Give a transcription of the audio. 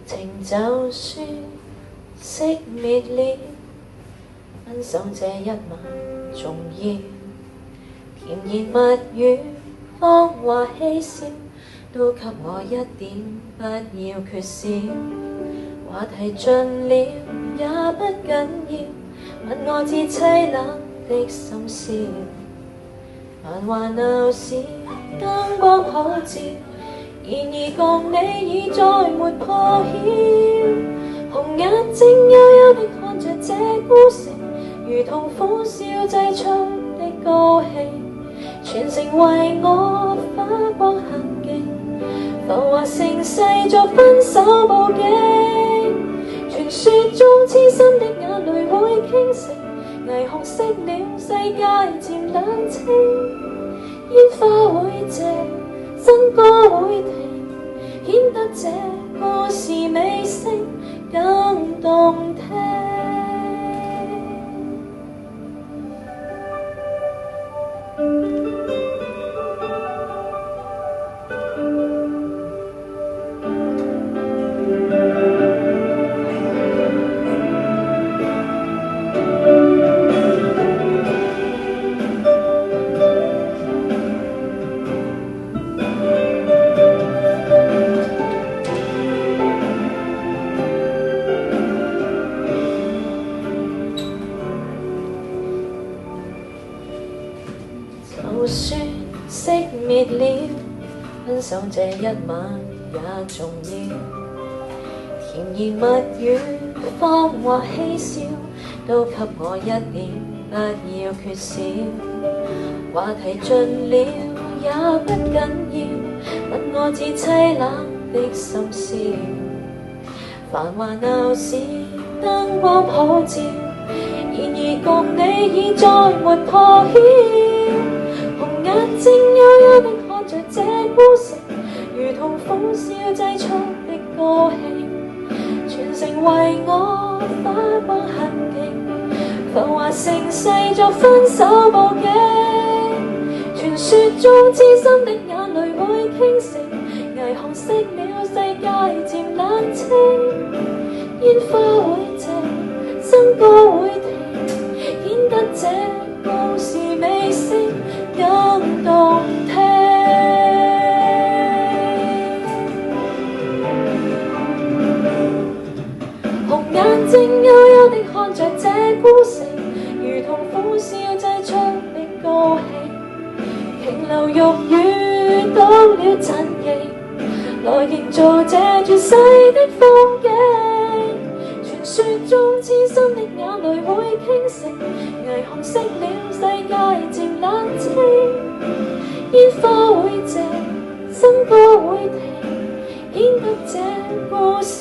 情就算熄滅了，分手這一晚重要，甜言蜜語、謊話嬉笑，都給我一點，不要缺少。話題盡了也不緊要，問我至凄冷的心事。繁華鬧市，燈光普照，然而共你已再沒破曉。紅眼睛幽幽地看着這孤城，如同苦笑擠出的高興，全城為我花光行徑，浮華盛世作分手佈景。傳說中痴心的眼淚會傾城，霓虹熄了世界漸冷清，煙花會謝，笙歌會停，顯得這故事尾聲更動聽。就算熄滅了，分手這一晚也重要。甜言蜜語、謊話嬉笑，都給我一點，不要缺少。話題盡了也不緊要，問我至凄冷的心事。繁華鬧市，燈光普照，然而共你已再沒破曉。紅眼睛幽幽地看着這孤城，如同苦笑擠出的高興，全城為我花光行徑，浮華盛世作分手佈景。傳說中痴心的眼淚會傾城，霓虹熄了世界漸冷清，煙花會謝，笙歌會停，顯得這故事尾聲更動聽。紅眼睛幽幽地看着這孤城，如同苦笑擠出的高興，瓊樓玉宇倒了陳形，來營造這絕世的風景。傳說中痴心的眼淚會傾城，霓虹熄了世界漸冷清，煙花會謝，笙歌會停，顯得這故事